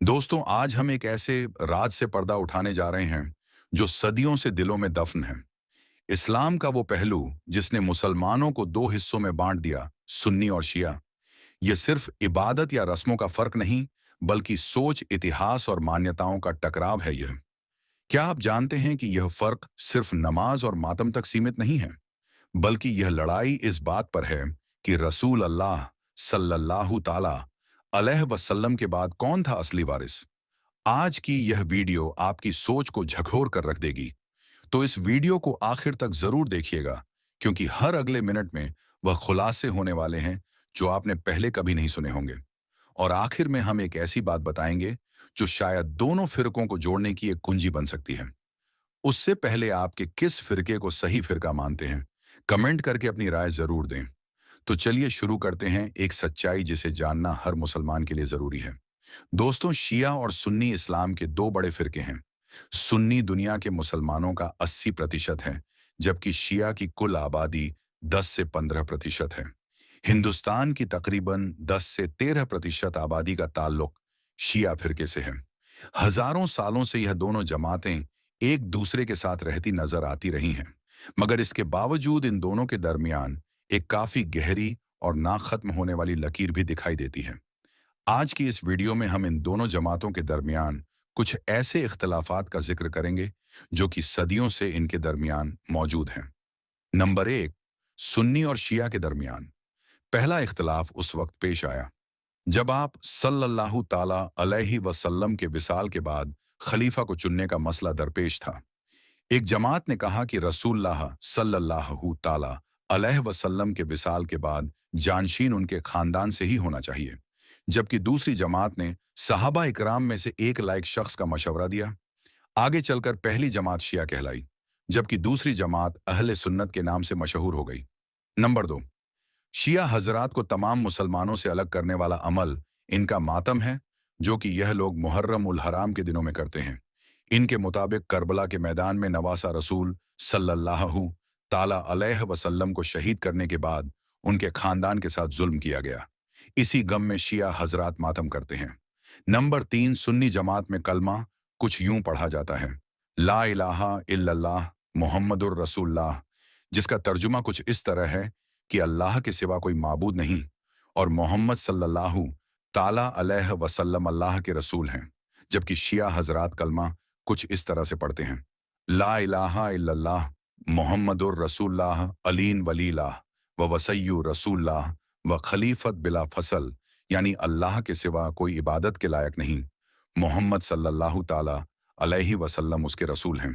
दोस्तों, आज हम एक ऐसे राज से पर्दा उठाने जा रहे हैं जो सदियों से दिलों में दफन है। इस्लाम का वो पहलू जिसने मुसलमानों को दो हिस्सों में बांट दिया, सुन्नी और शिया। ये सिर्फ इबादत या रस्मों का फर्क नहीं, बल्कि सोच, इतिहास और मान्यताओं का टकराव है यह। क्या आप जानते हैं कि यह फर्क सिर्फ नमाज और मातम तक सीमित नहीं है, बल्कि यह लड़ाई इस बात पर है कि रसूल अल्लाह सल्लल्लाहु ताला अलैहि वसल्लम के बाद कौन था असली वारिस। आज की यह वीडियो आपकी सोच को झकझोर कर रख देगी। तो इस वीडियो को आखिर तक जरूर देखिएगा, क्योंकि हर अगले मिनट में वह खुलासे होने वाले हैं जो आपने पहले कभी नहीं सुने होंगे। और आखिर में हम एक ऐसी बात बताएंगे जो शायद दोनों फिरकों को जोड़ने की एक कुंजी बन सकती है। उससे पहले आपके किस फिरके को सही फिरका मानते हैं, कमेंट करके अपनी राय जरूर दें। तो चलिए शुरू करते हैं एक सच्चाई जिसे जानना हर मुसलमान के लिए जरूरी है। दोस्तों, शिया और सुन्नी इस्लाम के दो बड़े फिरके हैं। सुन्नी दुनिया के मुसलमानों का 80% है, जबकि शिया की कुल आबादी 10 से 15% है। हिंदुस्तान की तकरीबन 10 से 13% आबादी का ताल्लुक शिया फिरके से है। हजारों सालों से यह दोनों जमातें एक दूसरे के साथ रहती नजर आती रही हैं, मगर इसके बावजूद इन दोनों के दरमियान एक काफी गहरी और ना खत्म होने वाली लकीर भी दिखाई देती है। आज की इस वीडियो में हम इन दोनों जमातों के दरमियान कुछ ऐसे इख्तलाफात का जिक्र करेंगे जो कि सदियों से इनके दरमियान मौजूद हैं। नंबर एक, सुन्नी और शिया के दरमियान। पहला इख्तलाफ उस वक्त पेश आया जब आप सल्लल्लाहु ताला अलैहि वसल्लम के विसाल के बाद खलीफा को चुनने का मसला दरपेश था। एक जमात ने कहा कि रसूलुल्लाह सल्लल्लाहु ताला अलैहि वसल्लम के विसाल के बाद जानशीन उनके खानदान से ही होना चाहिए, जबकि दूसरी जमात ने सहाबा इकराम में से एक लायक शख्स का मशवरा दिया। आगे चलकर पहली जमात शिया कहलाई, जबकि दूसरी जमात अहले सुन्नत के नाम से मशहूर हो गई। नंबर दो, शिया हजरात को तमाम मुसलमानों से अलग करने वाला अमल इनका मातम है, जो कि यह लोग मुहर्रम उल हराम के दिनों में करते हैं। इनके मुताबिक करबला के मैदान में नवासा रसूल सल्लल्लाहु ताला अलैहि वसल्लम को शहीद करने के बाद उनके खानदान के साथ जुल्म किया गया। इसी गम में शिया हजरात मातम करते हैं। नंबर तीन, सुन्नी जमात में कलमा कुछ यूं पढ़ा जाता है, ला इलाहा इल्लल्लाह मुहम्मदुर रसूलुल्लाह, जिसका तर्जुमा कुछ इस तरह है कि अल्लाह के सिवा कोई माबूद नहीं और मोहम्मद सल्लल्लाहु ताला अलैहि वसल्लम अल्लाह के रसूल हैं। जबकि शिया हजरात कलमा कुछ इस तरह से पढ़ते हैं, ला इलाहा इल्लल्लाह मुहम्मदुर रसूलुल्लाह अलीन वलीलाह व वसय्यु रसूलुल्लाह व खलीफत बिला फसल, यानी अल्लाह के सिवा कोई इबादत के लायक नहीं, मोहम्मद सल्लल्लाहु ताला अलैहि वसल्लम उसके रसूल हैं,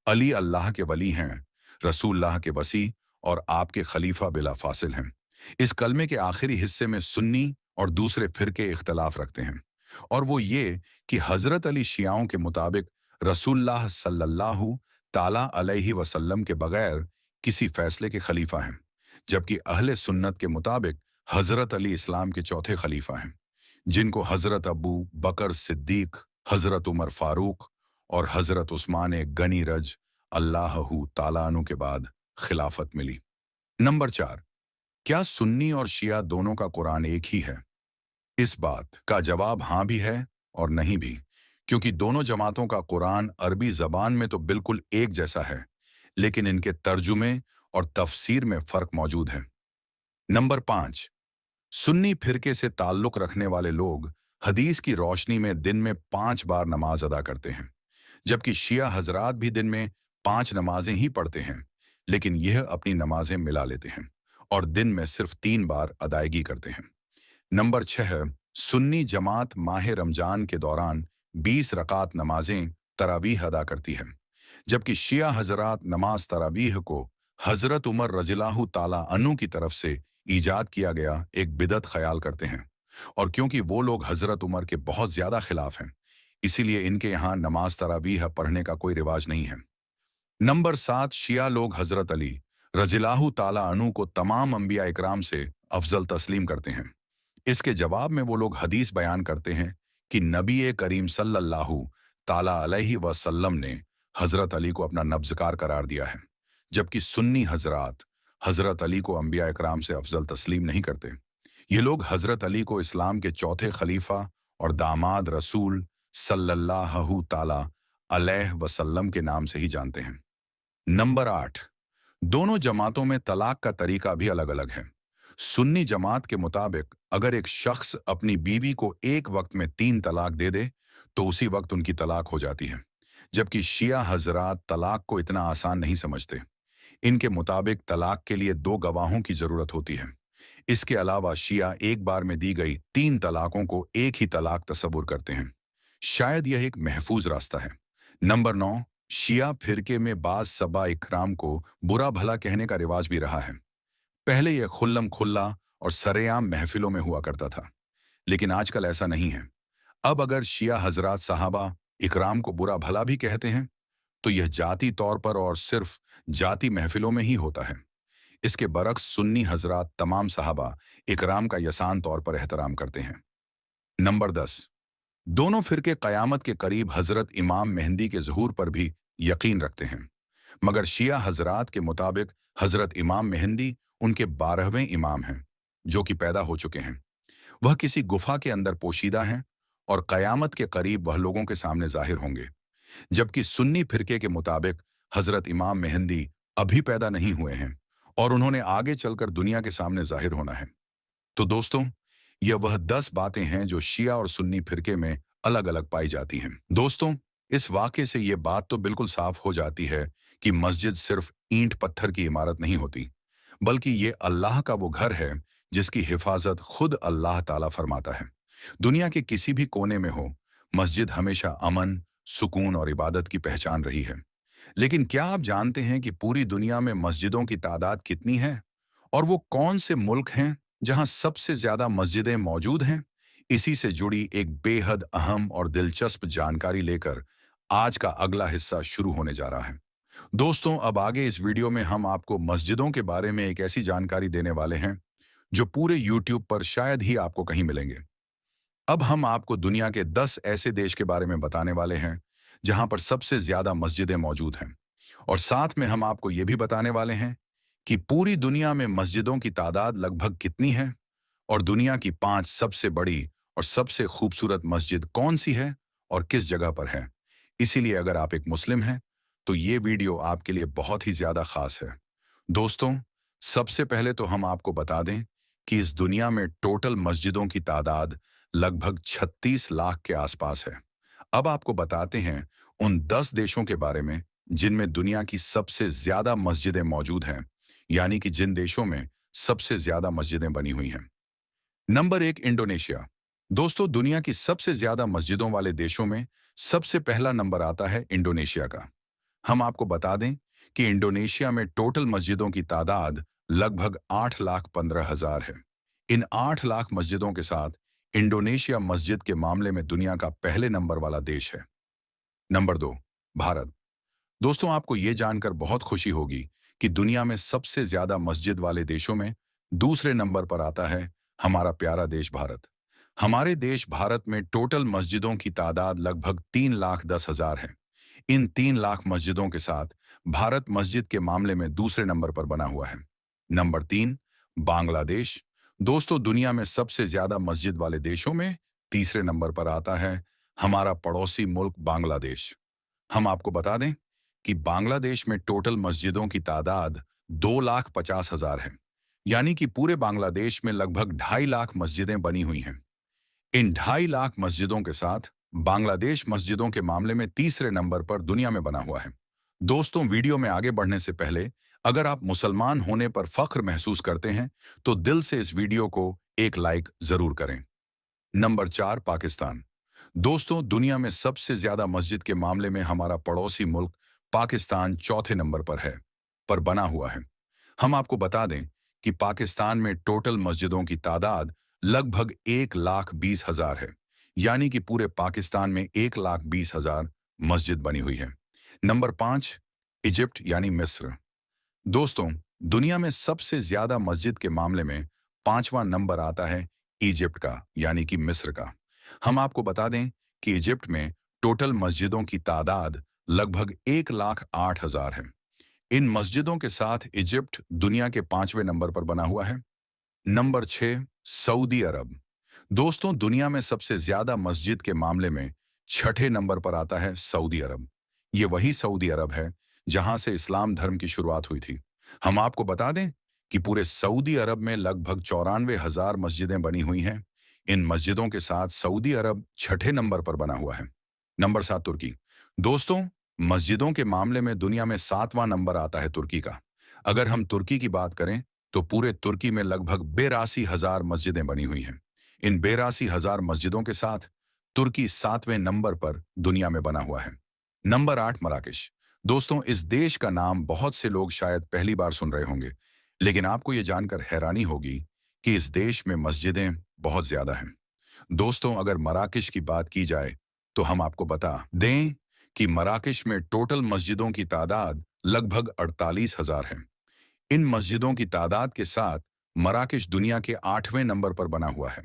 अली अल्लाह के वली हैं, रसूलुल्लाह के वसी और आपके खलीफा बिला फासिल हैं। इस कलमे के आखिरी हिस्से में सुन्नी और दूसरे फिरके इख्तलाफ रखते हैं, और वो ये कि हजरत अली शियाओं के मुताबिक रसूलुल्लाह सल्लल्लाहु ताला अलैहि वसल्लम के बगैर किसी फैसले के खलीफा हैं, जबकि अहले सुन्नत के मुताबिक हजरत अली इस्लाम के चौथे खलीफा हैं, जिनको हजरत अबू बकर सिद्दीक, हजरत उमर फारूक और हजरत उस्मान गनी रज अल्लाहु ताला अन्हु के बाद खिलाफत मिली। नंबर चार, क्या सुन्नी और शिया दोनों का कुरान एक ही है? इस बात का जवाब हाँ भी है और नहीं भी, क्योंकि दोनों जमातों का कुरान अरबी जबान में तो बिल्कुल एक जैसा है, लेकिन इनके तर्जुमे और तफसीर में फर्क मौजूद है। नंबर पांच, सुन्नी फिरके से ताल्लुक रखने वाले लोग हदीस की रोशनी में दिन में 5 बार नमाज अदा करते हैं, जबकि शिया हजरात भी दिन में 5 नमाजें ही पढ़ते हैं, लेकिन यह अपनी नमाजें मिला लेते हैं और दिन में सिर्फ 3 बार अदायगी करते हैं। नंबर 6, सुन्नी जमात माह रमजान के दौरान 20 रकात नमाजें तरावीह अदा करती है, जबकि शिया हजरात नमाज तरावीह को हजरत उमर रज़ियल्लाहु ताला अन्हु की तरफ से ईजाद किया गया एक बिदअत ख्याल करते हैं, और क्योंकि वो लोग हजरत उमर के बहुत ज्यादा खिलाफ हैं, इसीलिए इनके यहाँ नमाज तरावीह पढ़ने का कोई रिवाज नहीं है। नंबर 7, शिया लोग हजरत अली रज़ियल्लाहु ताला अन्हु को तमाम अंबिया इकराम से अफजल तस्लीम करते हैं। इसके जवाब में वो लोग हदीस बयान करते हैं कि नबी करीम सल्लल्लाहु ताला अलैहि वसल्लम ने हजरत अली को अपना नब्ज़कार करार दिया है, जबकि सुन्नी हजरात हजरत अली को अंबिया इकराम से अफजल तस्लीम नहीं करते। ये लोग हजरत अली को इस्लाम के चौथे खलीफा और दामाद रसूल सल्लल्लाहु ताला अलैहि वसल्लम के नाम से ही जानते हैं। नंबर 8, दोनों जमातों में तलाक का तरीका भी अलग अलग है। सुन्नी जमात के मुताबिक अगर एक शख्स अपनी बीवी को एक वक्त में 3 तलाक दे दे तो उसी वक्त उनकी तलाक हो जाती है, जबकि शिया हजरात तलाक को इतना आसान नहीं समझते। इनके मुताबिक तलाक के लिए 2 गवाहों की जरूरत होती है। इसके अलावा शिया एक बार में दी गई 3 तलाकों को एक ही तलाक तस्वुर करते हैं। शायद यह एक महफूज रास्ता है। नंबर 9, शिया फिरके में बाज सबा इकराम को बुरा भला कहने का रिवाज भी रहा है। पहले यह खुल्लम खुल्ला और सरेआम महफिलों में हुआ करता था, लेकिन आजकल ऐसा नहीं है। अब अगर शिया हजरात साहबा इकराम को बुरा भला भी कहते हैं तो यह जाती तौर पर और सिर्फ जाती महफिलों में ही होता है। इसके बरक्स सुन्नी हजरात तमाम साहबा इकराम का यसान तौर पर एहतराम करते हैं। नंबर 10, दोनों फिरके कयामत के करीब हजरत इमाम मेहंदी के ज़हूर पर भी यकीन रखते हैं, मगर शिया हजरात के मुताबिक हजरत इमाम मेहंदी उनके 12वें इमाम हैं जो कि पैदा हो चुके हैं। वह किसी गुफा के अंदर पोशीदा हैं और कयामत के करीब वह लोगों के सामने जाहिर होंगे, जबकि सुन्नी फिरके के मुताबिक हजरत इमाम मेहंदी अभी पैदा नहीं हुए हैं और उन्होंने आगे चलकर दुनिया के सामने जाहिर होना है। तो दोस्तों, यह वह 10 बातें हैं जो शिया और सुन्नी फिरके में अलग अलग पाई जाती हैं। दोस्तों, इस वाक़े से यह बात तो बिल्कुल साफ हो जाती है कि मस्जिद सिर्फ ईंट पत्थर की इमारत नहीं होती, बल्कि ये अल्लाह का वो घर है जिसकी हिफाजत खुद अल्लाह ताला फरमाता है। दुनिया के किसी भी कोने में हो, मस्जिद हमेशा अमन, सुकून और इबादत की पहचान रही है। लेकिन क्या आप जानते हैं कि पूरी दुनिया में मस्जिदों की तादाद कितनी है और वो कौन से मुल्क हैं जहां सबसे ज्यादा मस्जिदें मौजूद हैं? इसी से जुड़ी एक बेहद अहम और दिलचस्प जानकारी लेकर आज का अगला हिस्सा शुरू होने जा रहा है। दोस्तों, अब आगे इस वीडियो में हम आपको मस्जिदों के बारे में एक ऐसी जानकारी देने वाले हैं जो पूरे यूट्यूब पर शायद ही आपको कहीं मिलेंगे। अब हम आपको दुनिया के 10 ऐसे देश के बारे में बताने वाले हैं जहां पर सबसे ज्यादा मस्जिदें मौजूद हैं, और साथ में हम आपको ये भी बताने वाले हैं कि पूरी दुनिया में मस्जिदों की तादाद लगभग कितनी है और दुनिया की 5 सबसे बड़ी और सबसे खूबसूरत मस्जिद कौन सी है और किस जगह पर है। इसीलिए अगर आप एक मुस्लिम हैं तो ये वीडियो आपके लिए बहुत ही ज्यादा खास है। दोस्तों, सबसे पहले तो हम आपको बता दें कि इस दुनिया में टोटल मस्जिदों की तादाद लगभग 36 लाख के आसपास है। अब आपको बताते हैं उन 10 देशों के बारे में जिनमें दुनिया की सबसे ज्यादा मस्जिदें मौजूद हैं, यानी कि जिन देशों में सबसे ज्यादा मस्जिदें बनी हुई हैं। Number 1, Indonesia. दोस्तों, दुनिया की सबसे ज्यादा मस्जिदों वाले देशों में सबसे पहला नंबर आता है इंडोनेशिया का। हम आपको बता दें कि इंडोनेशिया में टोटल मस्जिदों की तादाद लगभग 8,15,000 है। इन 8 लाख मस्जिदों के साथ इंडोनेशिया मस्जिद के मामले में दुनिया का पहले नंबर वाला देश है। नंबर 2, भारत। दोस्तों, आपको ये जानकर बहुत खुशी होगी कि दुनिया में सबसे ज्यादा मस्जिद वाले देशों में दूसरे नंबर पर आता है हमारा प्यारा देश भारत। हमारे देश भारत में टोटल मस्जिदों की तादाद लगभग 3,10,000 है। इन 3 लाख मस्जिदों के साथ भारत मस्जिद के मामले में दूसरे नंबर पर बना हुआ है। नंबर 3, बांग्लादेश। दोस्तों, दुनिया में सबसे ज्यादा मस्जिद वाले देशों में तीसरे नंबर पर आता है हमारा पड़ोसी मुल्क बांग्लादेश। हम आपको बता दें कि बांग्लादेश में टोटल मस्जिदों की तादाद 2,50,000 है, यानी कि पूरे बांग्लादेश में लगभग 2.5 लाख मस्जिदें बनी हुई हैं। इन 2.5 लाख मस्जिदों के साथ बांग्लादेश मस्जिदों के मामले में तीसरे नंबर पर दुनिया में बना हुआ है। दोस्तों, वीडियो में आगे बढ़ने से पहले अगर आप मुसलमान होने पर फख्र महसूस करते हैं तो दिल से इस वीडियो को एक लाइक जरूर करें। नंबर 4, पाकिस्तान। दोस्तों, दुनिया में सबसे ज्यादा मस्जिद के मामले में हमारा पड़ोसी मुल्क पाकिस्तान चौथे नंबर पर है, पर बना हुआ है। हम आपको बता दें कि पाकिस्तान में टोटल मस्जिदों की तादाद लगभग 1,20,000 है, यानी कि पूरे पाकिस्तान में 1,20,000 मस्जिद बनी हुई है। नंबर 5, इजिप्ट यानी मिस्र। दोस्तों, दुनिया में सबसे ज्यादा मस्जिद के मामले में 5वां नंबर आता है इजिप्ट का, यानी कि मिस्र का। हम आपको बता दें कि इजिप्ट में टोटल मस्जिदों की तादाद लगभग 1,08,000 है। इन मस्जिदों के साथ इजिप्ट दुनिया के 5वें नंबर पर बना हुआ है। नंबर 6, सऊदी अरब। दोस्तों, दुनिया में सबसे ज्यादा मस्जिद के मामले में छठे नंबर पर आता है सऊदी अरब। ये वही सऊदी अरब है जहां से इस्लाम धर्म की शुरुआत हुई थी। हम आपको बता दें कि पूरे सऊदी अरब में लगभग 94,000 मस्जिदें बनी हुई हैं। इन मस्जिदों के साथ सऊदी अरब छठे नंबर पर बना हुआ है। नंबर 7 तुर्की। दोस्तों, मस्जिदों के मामले में दुनिया में 7वां नंबर आता है तुर्की का। अगर हम तुर्की की बात करें तो पूरे तुर्की में लगभग 82,000 मस्जिदें बनी हुई हैं। इन 82,000 मस्जिदों के साथ तुर्की 7वें नंबर पर दुनिया में बना हुआ है। Number 8 Marrakesh. दोस्तों, इस देश का नाम बहुत से लोग शायद पहली बार सुन रहे होंगे, लेकिन आपको ये जानकर हैरानी होगी कि इस देश में मस्जिदें बहुत ज्यादा हैं। दोस्तों, अगर मराकेश की बात की जाए तो हम आपको बता दें कि मराकेश में टोटल मस्जिदों की तादाद लगभग 48,000 है। इन मस्जिदों की तादाद के साथ मराकेश दुनिया के 8वें नंबर पर बना हुआ है।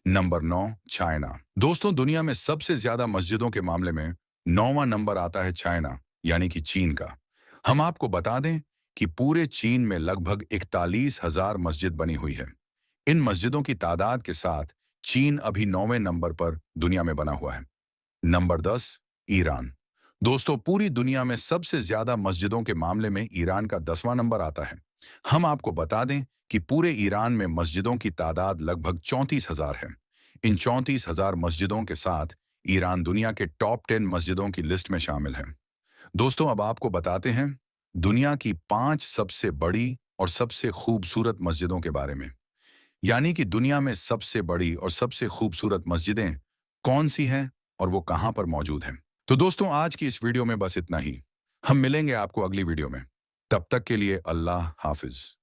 Number 9 China. दोस्तों, दुनिया में सबसे ज्यादा मस्जिदों के मामले में 9वां नंबर आता है चाइना, यानी कि चीन का। हम आपको बता दें कि पूरे चीन में लगभग 41,000 मस्जिद बनी हुई है। इन मस्जिदों की तादाद के साथ चीन अभी 9वें नंबर पर दुनिया में बना हुआ है। Number 10 Iran. दोस्तों, पूरी दुनिया में सबसे ज्यादा मस्जिदों के मामले में ईरान का 10वां नंबर आता है। हम आपको बता दें कि पूरे ईरान में मस्जिदों की तादाद लगभग 34,000 है। इन 34,000 मस्जिदों के साथ ईरान दुनिया के टॉप 10 मस्जिदों की लिस्ट में शामिल है। दोस्तों, अब आपको बताते हैं दुनिया की 5 सबसे बड़ी और सबसे खूबसूरत मस्जिदों के बारे में। यानी कि दुनिया में सबसे बड़ी और सबसे खूबसूरत मस्जिदें कौन सी हैं और वो कहां पर मौजूद हैं। तो दोस्तों, आज की इस वीडियो में बस इतना ही। हम मिलेंगे आपको अगली वीडियो में। तब तक के लिए अल्लाह हाफिज।